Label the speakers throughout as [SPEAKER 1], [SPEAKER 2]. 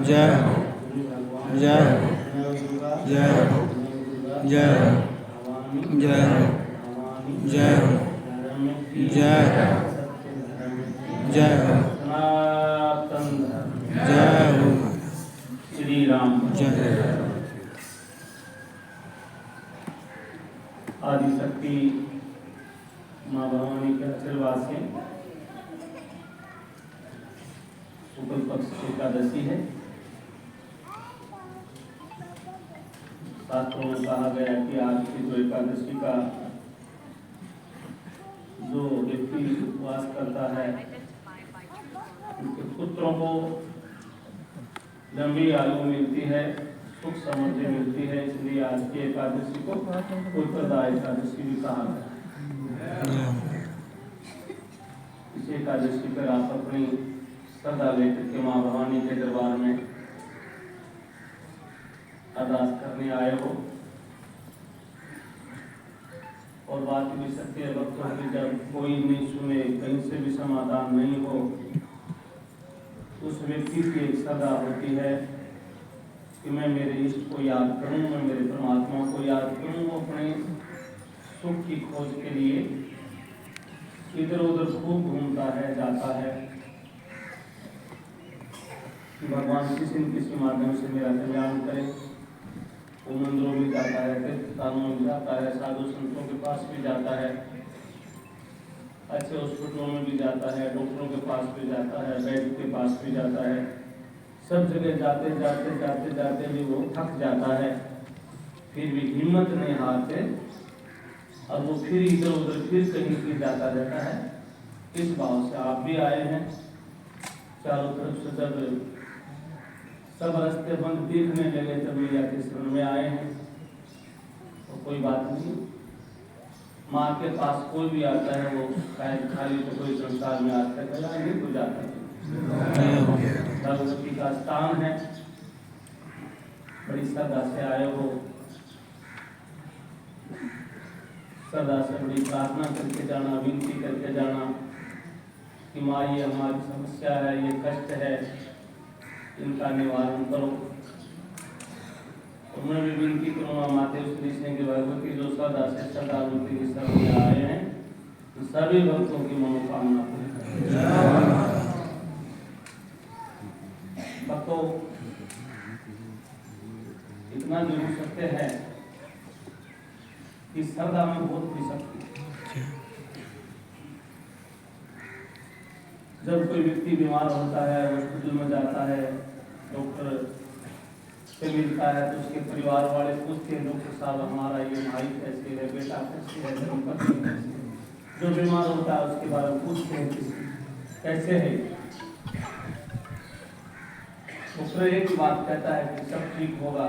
[SPEAKER 1] जय हो, जय हो, जय हो, जय हो, जय हो, जय हो, जय हो, जय हो,
[SPEAKER 2] सनातन
[SPEAKER 1] जय हो,
[SPEAKER 2] श्री राम।
[SPEAKER 1] जय
[SPEAKER 2] आदिशक्ति माँ भवानी के आशीर्वाद से शुक्ल पक्ष एकादशी है। शास्त्रों में कहा गया कि आज की जो एकादशी का जो व्यक्ति उपवास करता है उनके पुत्रों को लंबी आयु मिलती है, सुख समृद्धि मिलती है। इसलिए आज की एकादशी को पुत्रदा एकादशी भी कहा गया है। इस एकादशी पर आप अपनी श्रद्धा लेकर के माँ भवानी के दरबार में अरदास करने आए हो। और बात भी सत्य है भक्तों की, जब कोई नहीं सुने, कहीं से भी समाधान नहीं हो, उस व्यक्ति की एक सदा होती है कि मैं मेरे इष्ट को याद करूं, मैं मेरे परमात्मा को याद करूं। वो अपने सुख की खोज के लिए इधर उधर खूब घूमता है, जाता है कि भगवान किसी न किसी माध्यम से मेरा कल्याण करे। वो मंदिरों में जाता है, तीर्थ स्थानों में जाता है, साधु संतों के पास भी जाता है, अच्छे हॉस्पिटलों में भी जाता है, डॉक्टरों के पास भी जाता है, वैद्य के पास भी जाता है। सब जगह जाते जाते जाते जाते भी वो थक जाता है, फिर भी हिम्मत नहीं हारते और वो फिर इधर उधर फिर कहीं भी जाता रहता है। इस भाव से आप भी आए हैं। चारों तरफ से जब सब रास्ते बंद दिखने लगे तभी जाके शरण में आए हैं। तो कोई बात नहीं, माँ के पास कोई भी आता है वो शायद खाली तो कोई संसार में आज तक गया नहीं तो जाता है। भगवती का स्थान है, बड़ी श्रद्धा से आए हो, श्रद्धा से बड़ी प्रार्थना करके जाना, विनती करके जाना कि माँ ये हमारी समस्या है, ये कष्ट है, इनका निवारण करो। और मैं भी विनती करूँगा माते श्री सिंह भगवती जो श्रद्धा से श्रद्धालु की शरण में आए हैं, सभी भक्तों की मनोकामना पूरी करें। भक्तों, इतना जरूर सत्य है कि श्रद्धा में बहुत बड़ी शक्ति है। जब कोई व्यक्ति बीमार होता है, हॉस्पिटल में जाता है, डॉक्टर से मिलता है तो उसके परिवार वाले पूछते हैं, डॉक्टर साहब हमारा ये भाई कैसे है, बेटा कैसे है, धर्मपत्नी कैसे है। जो बीमार होता है उसके बारे में पूछते हैं कैसे है। डॉक्टर एक बात कहता है कि सब ठीक होगा,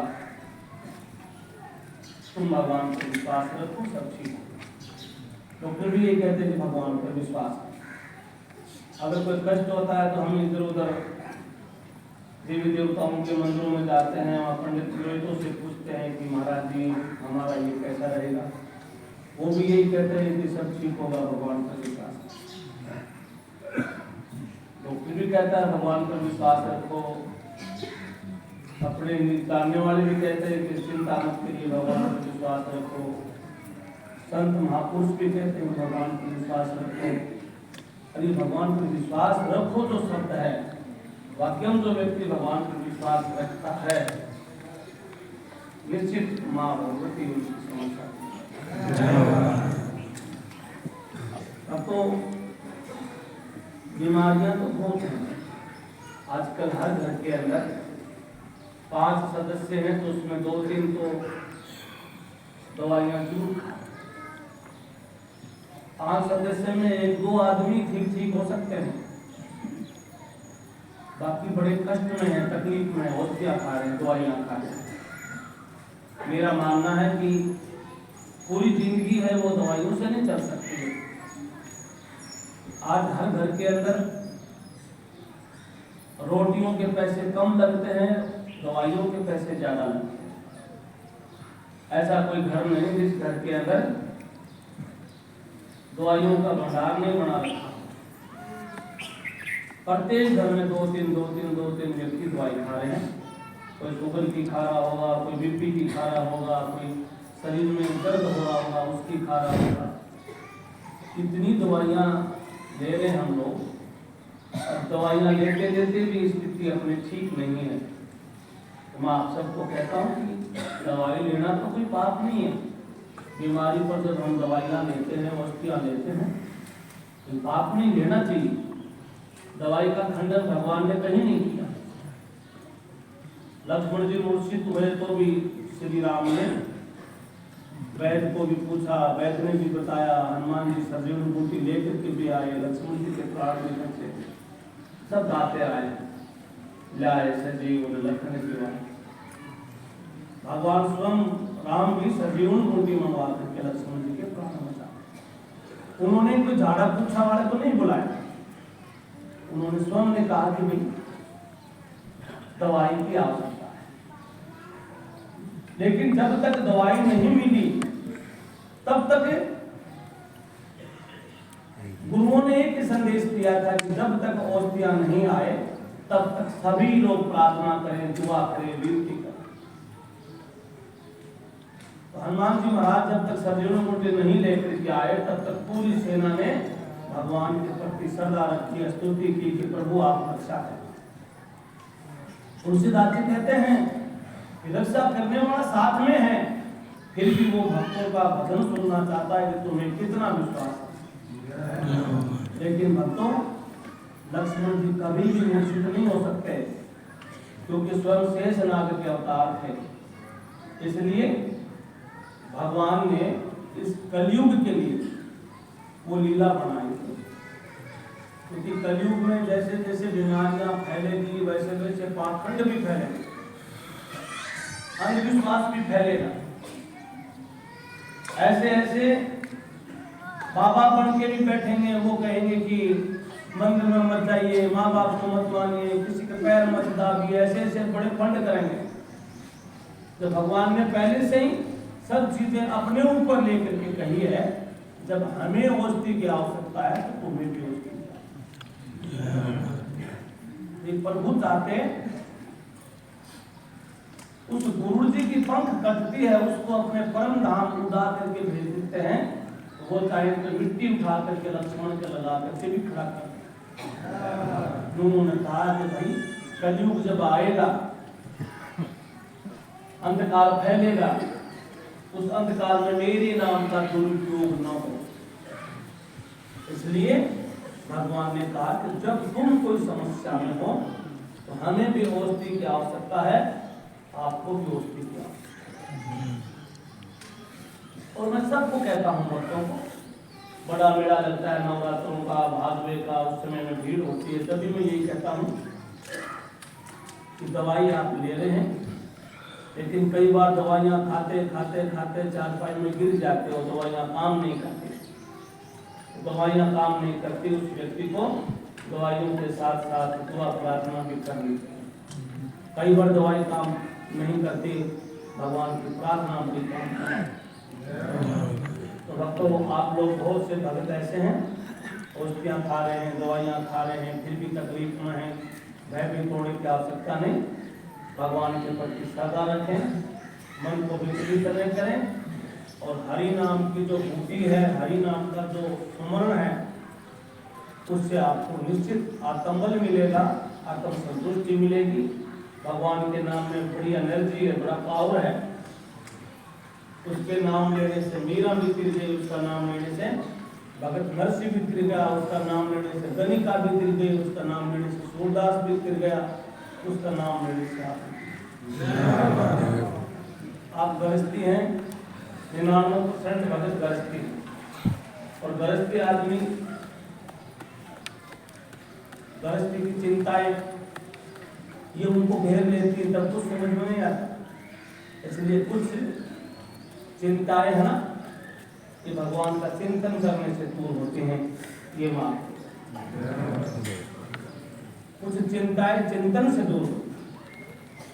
[SPEAKER 2] तुम भगवान पर विश्वास रखो, सब ठीक होगा। डॉक्टर भी ये कहते हैं कि भगवान पर विश्वास। अगर कोई कष्ट होता है तो हम इधर उधर देवी देवताओं के मंदिरों में जाते हैं, वहाँ पंडित पुरोहितों से पूछते हैं कि महाराज जी हमारा ये कैसा रहेगा। वो भी यही कहते हैं कि सब ठीक होगा, भगवान पर विश्वास। डॉक्टर भी कहता है भगवान पर विश्वास रखो, अपने जानने वाले भी कहते हैं कि चिंता मत करिए, भगवान पर विश्वास रखो। संत महापुरुष भी कहते हैं भगवान पर विश्वास रखो। अरे भगवान पर विश्वास रखो जो शब्द है, वाक्यम जो व्यक्ति भगवान पर विश्वास रखता है, निश्चित माँ भगवती उनकी समस्या। अब तो बीमारियां तो बहुत हैं आजकल। हर घर के अंदर 5 सदस्य हैं तो उसमें 2-3 तो दवाइयां जरूर खाएं। 5 सदस्य में 1-2 आदमी ठीक हो सकते हैं, बाकी बड़े कष्ट में है, तकलीफ में है, औषधियां खा रहे हैं, दवाइयां खा रहे हैं। मेरा मानना है कि पूरी जिंदगी है वो दवाइयों से नहीं चल सकती है। आज हर घर के अंदर रोटियों के पैसे कम लगते हैं, दवाइयों के पैसे ज्यादा लगते हैं। ऐसा कोई घर नहीं जिस घर के अंदर दवाइयों का भंडार नहीं बना रखा। प्रत्येक घर में दो तीन व्यक्ति दवाई खा रहे हैं। कोई शुगर की खा रहा होगा, कोई बीपी की खा रहा होगा, कोई शरीर में दर्द हो रहा होगा उसकी खा रहा होगा। इतनी दवाइयाँ ले रहे हैं हम लोग, और दवाइयाँ लेते लेते भी स्थिति अपनी ठीक नहीं है। तो मैं आप सबको कहता हूँ कि दवाई लेना तो कोई पाप नहीं है। बीमारी पर जब हम दवाइयाँ लेते हैं, औषधियाँ लेते हैं, तो पाप नहीं, लेना चाहिए। दवाई का खंडन भगवान ने कहीं नहीं किया। लक्ष्मण जी मूर्छित हुए तो भी श्री राम ने वैद्य को भी पूछा, वैद्य ने भी बताया, हनुमान जी सजीव बूटी लेकर के भी आए, लक्ष्मण जी के प्राण लेकर से सब गाते आए, लाए सजीव लखन जीवन। भगवान स्वयं राम भी सजीवन बूटी मंगवा करके लक्ष्मण जी के प्राण बचा। उन्होंने कोई झाड़ा पूछा वाले को नहीं बुलाया, उन्होंने स्वयं ने कहा कि भाई दवाई की आवश्यकता है। लेकिन जब तक दवाई नहीं मिली तब तक गुरुओं ने एक ही संदेश दिया था कि जब तक औषधियां नहीं आए तब तक सभी लोग प्रार्थना करें, दुआ करें, विनती करें। तो हनुमान जी महाराज जब तक सजीवन बूटी नहीं लेकर के आए तब तक पूरी सेना ने भगवान के प्रति श्रद्धा रखी, स्तुति की कि प्रभु आप रक्षा करें। तुलसीदास जी कहते हैं कि रक्षा करने वाला साथ में है, फिर भी वो भक्तों का भजन सुनना चाहता है कि तुम्हें कितना विश्वास है। लेकिन भक्तों, लक्ष्मण जी कभी भी मूर्छित नहीं हो सकते, क्योंकि स्वयं शेषनाग के अवतार थे। इसलिए भगवान ने इस कलयुग के लिए वो लीला बनाई थी। क्योंकि कलयुग में जैसे जैसे बीमारियां फैलेगी वैसे वैसे पाखंड भी फैलेंगे, अंधविश्वास भी फैलेगा। ऐसे ऐसे बाबा बन के भी बैठेंगे, वो कहेंगे कि मंदिर में मत जाइए, माँ बाप को मत मानिए, किसी के पैर मत दाबिए, ऐसे ऐसे बड़े फंड करेंगे। तो भगवान ने पहले से ही सब चीजें अपने ऊपर लेकर के कही है, जब हमें औषधि की आवश्यकता है तो तुम्हें भी औषधि। प्रभु चाहते उस गुरु जी की पंख कटती है, उसको अपने परम धाम उड़ा करके भेज देते हैं। वो चाहे तो मिट्टी उठा करके लक्ष्मण के लगा करके भी खड़ा कर। उन्होंने कहा कि भाई कलयुग जब आएगा, अंधकार फैलेगा, उस अंधकार में मेरे नाम का दुरुपयोग न हो। इसलिए भगवान ने कहा कि जब तुम कोई समस्या में हो तो हमें भी औषधि की आवश्यकता है, आपको भी औषधि की आवश्यकता है। और मैं सबको कहता हूँ, भक्तों को, बड़ा मेला लगता है नवरात्रों का, भादवे का, उस समय में भीड़ होती है, तभी मैं यही कहता हूँ कि दवाई आप ले रहे हैं, लेकिन कई बार दवाइयाँ खाते खाते खाते चारपाई में गिर जाते हो, दवाइयाँ काम नहीं करती। दवाइयाँ काम नहीं करती, उस व्यक्ति को दवाइयों के साथ साथ दुआ प्रार्थना भी करनी चाहिए। कई बार दवाई काम नहीं करती, भगवान की प्रार्थना भी काम करती। तो भक्तों, आप लोग बहुत से भक्त ऐसे हैं, औषधियाँ खा रहे हैं, दवाइयाँ खा रहे हैं, फिर भी तकलीफ में है, भयभीत होने की आवश्यकता नहीं। भगवान के प्रति श्रद्धा रखें, मन को विचलित न करें, और हरि नाम की जो बूटी है, हरि नाम का जो सुमरण है, उससे आपको निश्चित आत्मबल मिलेगा, आत्म संतुष्टि मिलेगी। भगवान के नाम में बड़ी एनर्जी है, बड़ा पावर है। उसके नाम लेने से मीरा भी तिर गई, उसका नाम लेने से भगत नरसिंह भी तिर गया, उसका नाम लेने से गणिका भी तिर गई, उसका नाम लेने से सूरदास भी तिर गया, उसका नाम लेने से आप गृहस्थी हैं, 99% भगत गृहस्थी, और गृहस्थी आदमी गृहस्थी की चिंताएं ये उनको घेर लेती है, तब तो समझ में नहीं आता। इसलिए कुछ चिंताएं है ना, ये भगवान का चिंतन करने से दूर होते हैं। ये मान कुछ चिंताएं चिंतन से दूर,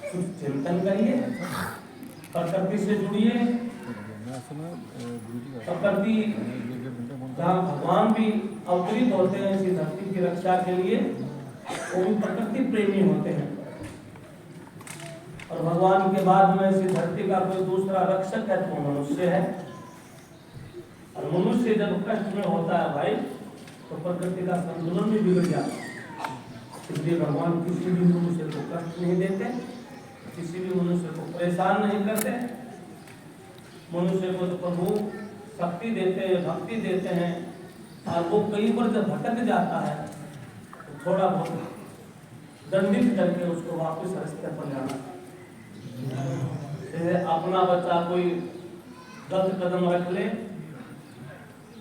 [SPEAKER 2] कुछ चिंतन करिए, प्रकृति से जुड़िए। प्रकृति जहाँ भगवान भी अवतरित होते हैं इसी धरती की रक्षा के लिए, वो भी प्रकृति प्रेमी होते हैं। और भगवान के बाद में इस धरती का कोई दूसरा रक्षक है तो मनुष्य है। और मनुष्य जब कष्ट में होता है भाई तो प्रकृति का संतुलन भी बिगड़ जाता है। इसलिए भगवान किसी भी मनुष्य को कष्ट नहीं देते, किसी भी मनुष्य को परेशान नहीं करते। मनुष्य को तो प्रभु शक्ति देते हैं, भक्ति देते हैं, और वो कई बार जब भटक जाता है तो थोड़ा बहुत दंडित करके उसको वापस रास्ते पर लाना। जैसे अपना बच्चा कोई गलत कदम रख ले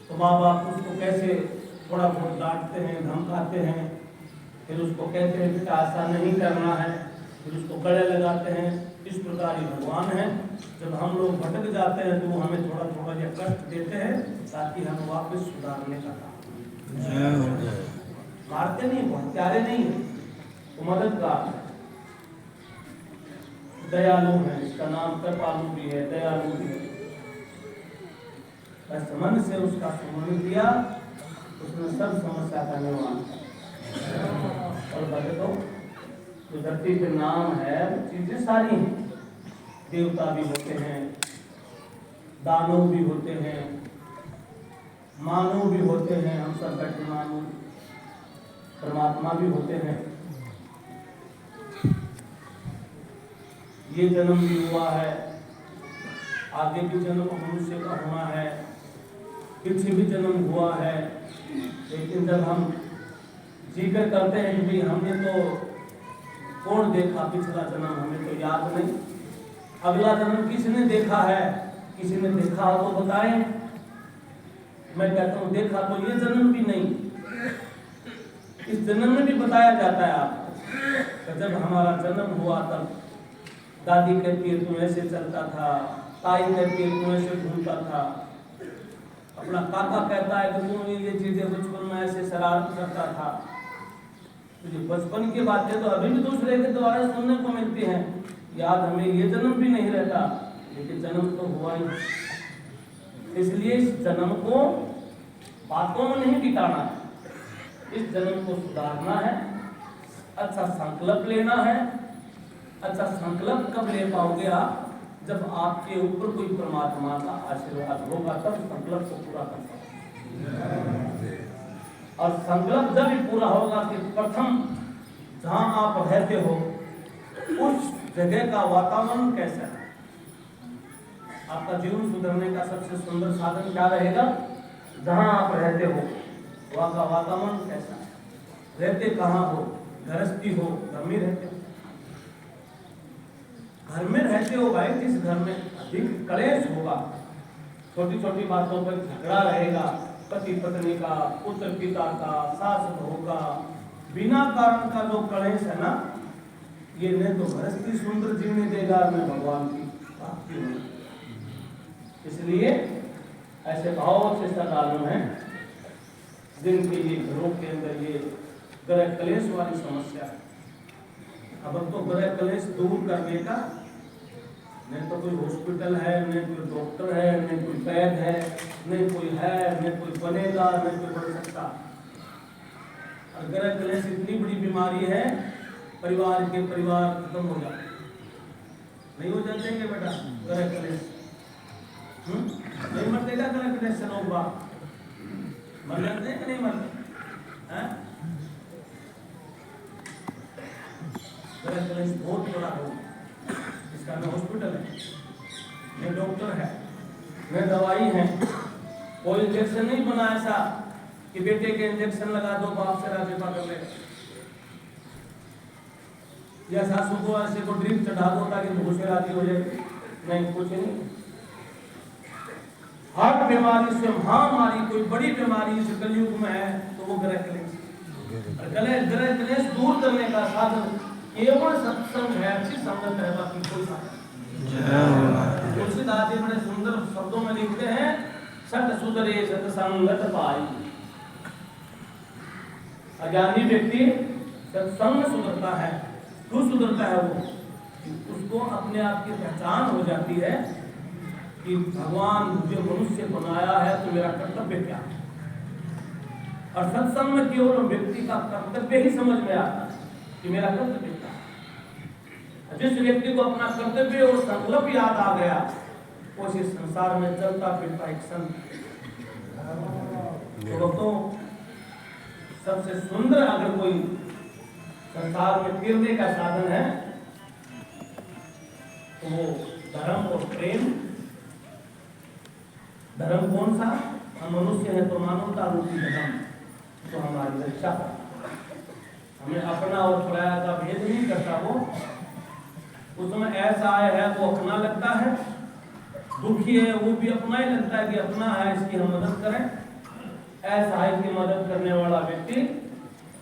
[SPEAKER 2] तो माँ बाप उसको कैसे थोड़ा बहुत डांटते हैं, धमकाते हैं, फिर उसको कहते हैं बेटा ऐसा नहीं करना है, फिर उसको गले लगाते हैं। इस प्रकार ही भगवान है, जब हम लोग भटक जाते हैं तो वो हमें थोड़ा थोड़ा ये कष्ट देते हैं ताकि हम वापस सुधारने का काम। मारते नहीं, बहुत प्यारे नहीं है, वो मददगार है, दयालु है। इसका नाम कृपालु भी है, दयालु भी है। बस मन से उसका सुमरण किया, उसने सब समस्या का निवारण किया। और भगतों जो धरती पे नाम है वो चीजें सारी हैं। देवता भी होते हैं, दानव भी होते हैं, मानव भी होते हैं, हम सब बैठे मानव, परमात्मा भी होते हैं। ये जन्म भी हुआ है, आगे भी जन्म मनुष्य का होना है, पीछे भी जन्म हुआ है। लेकिन जब हम जिक्र करते हैं कि भाई हमने तो कौन देखा पिछला जन्म, हमें तो याद नहीं, अगला जन्म किसने देखा है, किसी ने देखा हो तो बताएं। मैं कहता हूँ देखा तो ये जन्म भी नहीं, इस जन्म में भी बताया जाता है आपको। तो जब हमारा जन्म हुआ तब दादी कहती है तू ऐसे चलता था, ताई कहती है तू ऐसे घूमता था, अपना काका कहता है कि तू ये चीजें बचपन में ऐसे शरारत करता था। तो ये बचपन की बातें तो अभी भी दूसरे के द्वारा सुनने को मिलती हैं। याद हमें ये जन्म भी नहीं रहता, लेकिन जन्म तो हुआ ही। इसलिए इस जन्म को बातों में नहीं बिताना है, इस जन्म को सुधारना है, अच्छा संकल्प लेना है। अच्छा संकल्प कब ले पाओगे आप? जब आपके ऊपर कोई परमात्मा का आशीर्वाद होगा, तब संकल्प को पूरा कर पाओगे। और संकल्प जब भी पूरा होगा कि प्रथम जहां आप रहते हो उस जगह का वातावरण कैसा है। आपका जीवन सुधरने का सबसे सुंदर साधन क्या रहेगा? जहां आप रहते हो वहां का वातावरण कैसा है। रहते कहाँ हो? गृहस्थी हो, घर में रहते हो, घर में रहते हो भाई, जिस घर में अधिक कलेश होगा, छोटी छोटी बातों पर झगड़ा रहेगा, पति पत्नी का, पुत्र पिता का, सास बहू का, बिना कारण का जो कलेश है ना, ये न तो गृहस्थी सुंदर जीने देगा, न भगवान की प्राप्ति होगी। इसलिए ऐसे बहुत से श्रद्धालु हैं जिनके ये घरों के अंदर ये ग्रह कलेश वाली समस्या है। अब तो ग्रह कलेश दूर करने का न तो कोई हॉस्पिटल है, न कोई डॉक्टर है, न कोई वैद्य है, न कोई है, न कोई बनेगा, न कोई बन सकता। और ग्रह कलेश इतनी बड़ी बीमारी है, परिवार के परिवार खत्म हो जाते, नहीं हो जाते हैं बेटा ग्रह कलेश। नहीं मरते क्या ग्रह कलेश से लोग बात? मर जाते हैं कि नहीं मरते हैं? ग्रह कलेश बहुत बड़ा रोग है, इसका न हॉस्पिटल है, न डॉक्टर है, न दवाई है, कोई इंजेक्शन नहीं बना ऐसा कि बेटे के इंजेक्शन लगा दो बाप से राजी पा कर ले, या सासू को ऐसे को ड्रिप चढ़ा दो ताकि भूख से राजी हो जाए। नहीं, कुछ नहीं। हर बीमारी से महामारी कोई बड़ी बीमारी इस कलयुग में है तो वो ग्रह कलेश। ग्रह कलेश दूर करने का साधन केवल सत्संग है, अच्छी संगत है, बाकी कोई साधन। तुलसीदास जी बड़े सुंदर शब्दों में लिखते हैं, सत सुधरे सत्संगत पाई। अज्ञानी व्यक्ति सत्संग सुधरता है, क्यों सुधरता है? वो उसको अपने आप की पहचान हो जाती है कि भगवान मुझे मनुष्य बनाया है तो मेरा कर्तव्य क्या है। और सत्संग में केवल व्यक्ति का कर्तव्य ही समझ में आता है। कि मेरा कर्तव्य क्या है। जिस व्यक्ति को अपना कर्तव्य और संकल्प याद आ गया, वो इस संसार में चलता फिरता एक संत। तो सबसे सुंदर अगर कोई संसार में फिरने का साधन है तो वो धर्म और प्रेम। धर्म कौन सा? हम मनुष्य है तो मानवता रूपी धर्म तो हमारी रक्षा करता, हमें अपना और पराया का भेद नहीं करता। वो उसमें ऐसा है वो अपना लगता है, दुखी है वो भी अपना ही लगता है कि अपना है, इसकी हम मदद करें। ऐसा है कि मदद करने वाला व्यक्ति,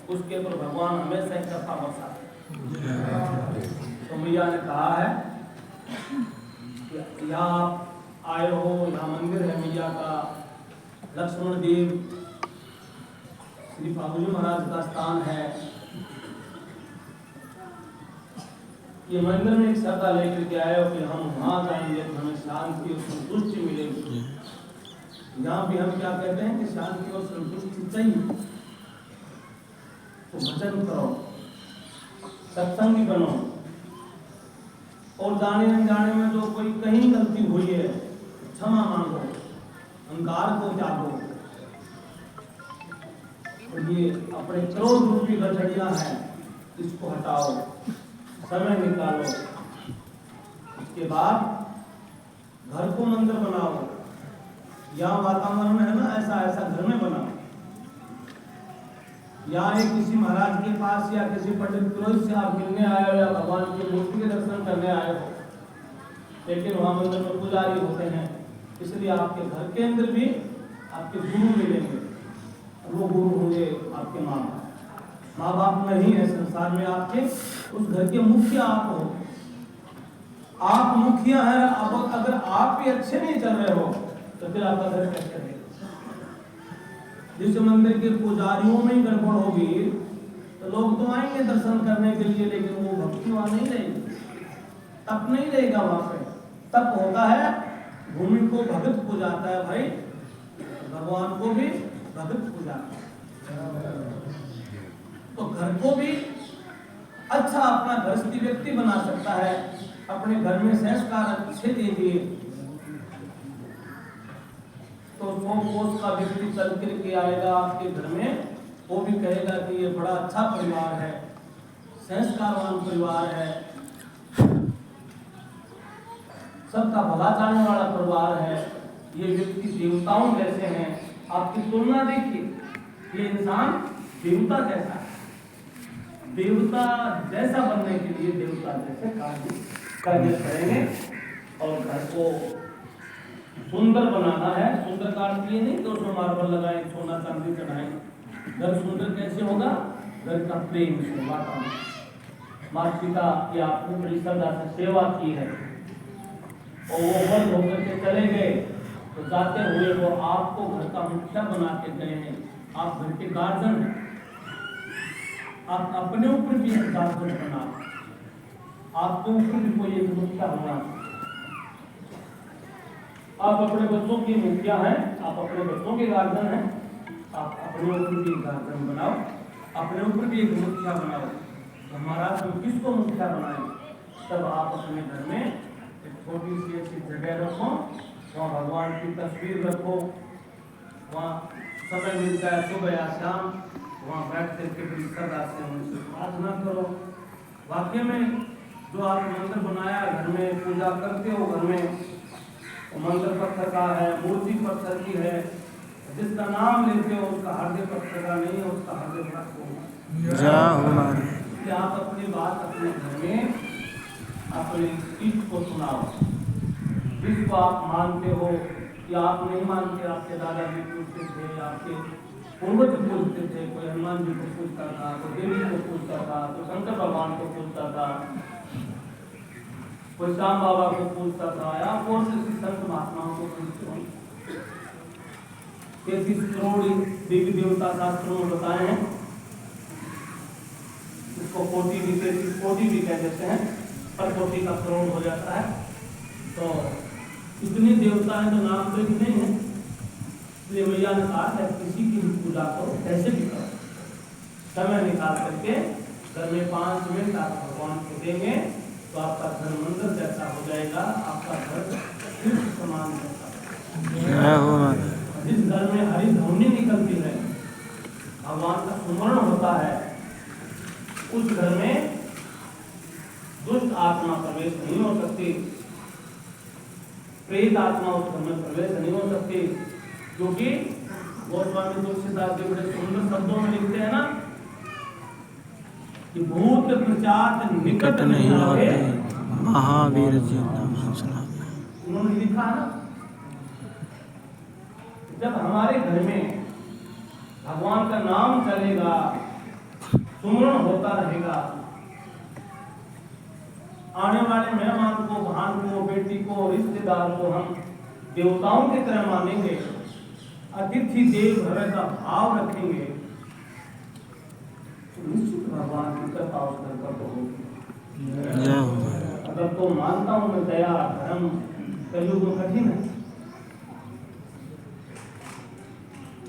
[SPEAKER 2] उसके ऊपर भगवान हमेशा कृपा बरसाते। तो मैया ने कहा है कि यहाँ आए हो, यहाँ मंदिर है मैया का, लक्ष्मण देव श्री फागुजी महाराज का स्थान है। ये मंदिर में एक श्रद्धा लेकर के आए हो कि हम वहाँ जाएंगे तो हमें शांति और संतुष्टि मिलेगी। यहाँ भी हम क्या कहते हैं कि शांति और संतुष्टि चाहिए, तो भजन करो, सत्संगी बनो, और जाने अनजाने में जो कोई कहीं गलती हुई है क्षमा मांगो, अहंकार को त्यागो। और ये अपने क्रोध रूपी गठड़ियां हैं, इसको हटाओ, समय निकालो। इसके बाद घर को मंदिर बनाओ, यहाँ वातावरण है ना ऐसा ऐसा घर में बनाओ। या किसी महाराज के पास या किसी पंडित पुरोहित से आप मिलने आए हो या भगवान की मूर्ति के दर्शन करने आए हो, लेकिन वहां मंदिर में पुजारी होते हैं, इसलिए आपके घर के अंदर भी आपके गुरु मिलेंगे। वो गुरु होंगे आपके माँ बाप। माँ बाप नहीं है संसार में आपके, उस घर के मुखिया आप हो। आप मुखिया है, अब अगर आप भी अच्छे नहीं चल रहे हो तो फिर आपका घर कैसे रहेगा? जिस मंदिर के पुजारियों में ही गड़बड़ होगी तो लोग तो आएंगे दर्शन करने के लिए, लेकिन वो भक्ति वहां नहीं रहेगी, तप नहीं रहेगा वहां पे। तप होता है भूमि को भगत पूजाता है भाई, भगवान को भी भगत पूजाता है। तो घर को भी अच्छा अपना गृहस्थी व्यक्ति बना सकता है, अपने घर में संस्कार अच्छे दीजिए। तो 100 कोस का व्यक्ति चल करके आएगा आपके घर में, वो भी कहेगा कि ये बड़ा अच्छा परिवार है, संस्कारवान परिवार है, सबका भला चाहने वाला परिवार है, ये व्यक्ति देवताओं जैसे हैं। आपकी तुलना देखिए, ये इंसान देवता जैसा है। देवता जैसा बनने के लिए देवता जैसे कार्य करेंगे। और घर को सुंदर बनाना है, सुंदर का अर्थ ये नहीं तो उसमें मार्बल लगाए, सोना चांदी चढ़ाए। घर सुंदर कैसे होगा? घर का प्रेम से वातावरण, माता पिता की आपने बड़ी श्रद्धा से सेवा की है और वो बंद होकर के चले गए, तो जाते हुए वो आपको घर का मुखिया बना के गए हैं। आप घर के गार्जियन हैं, आप अपने ऊपर भी एक गार्जियन बना, आपके ऊपर भी कोई एक मुखिया होना। आप अपने बच्चों की मुखिया हैं, आप अपने बच्चों के गार्जियन हैं, आप अपने ऊपर भी गार्जियन बनाओ, अपने ऊपर भी एक मुखिया बनाओ। तो महाराज हम किसको मुखिया बनाएं? तब आप अपने घर में एक छोटी सी ऐसी जगह रखो, वहाँ भगवान की तस्वीर रखो, वहाँ समय मिलता है सुबह या शाम, वहाँ बैठ करके बड़ी श्रद्धा से उनसे प्रार्थना करो। वाकई में जो आप मंदिर बनाया घर में, पूजा करते हो घर में, मंदिर पत्थर का है, मूर्ति पत्थर की है, जिसका नाम लेते हो उसका हृदय पत्थर का नहीं है, उसका हृदय कि आप अपनी बात अपने घर में अपने चीज को सुनाओ। जिसको आप मानते हो या आप नहीं मानते, आपके दादाजी पूछते थे, आपके पूर्वज पूछते थे, कोई हनुमान जी को पूछता था, कोई देवी को पूछता था, कोई शंकर भगवान को पूछता था, कोई श्याम बाबा को पूछता था, या कौन से संत महात्माओं को पूछते हो। 33 करोड़ देवी देवता शास्त्रों में बताए हैं, इसको कोटि भी 33 कोटि भी कह देते हैं, पर कोटि का करोड़ हो जाता है। तो इतने देवता हैं तो नाम तो नहीं है, इसलिए मैया ने कहा कि किसी की भी पूजा करो, कैसे भी करो, समय निकाल करके घर में 5 मिनट आप भगवान को देंगे तो आपका घर मंदिर जैसा हो जाएगा, आपका घर तीर्थ समान जैसा।
[SPEAKER 1] जय हो माता।
[SPEAKER 2] जिस घर में हरी ध्वनि निकलती है, भगवान का स्मरण होता है, उस घर में दुष्ट आत्मा प्रवेश नहीं हो सकती, प्रेत आत्मा उस घर में प्रवेश नहीं हो सकती। क्योंकि गोस्वामी तुलसीदास जी बड़े सुंदर शब्दों में लिखते हैं ना कि भूत प्रचार निकट नहीं आवे,
[SPEAKER 1] महावीर जी नाम सुना।
[SPEAKER 2] उन्होंने लिखा है ना, जब हमारे घर में भगवान का नाम चलेगा, सुमरण होता रहेगा, आने वाले मेहमान को, भान को, बेटी को, रिश्तेदार को हम देवताओं की तरह मानेंगे, अतिथि देव भव का भाव रखेंगे, तो निश्चित भगवान की कृपा उस घर पर तो होगी।
[SPEAKER 1] जय हो।
[SPEAKER 2] अगर तो मानता हूं मैं दया धर्म कलयुग में कठिन है,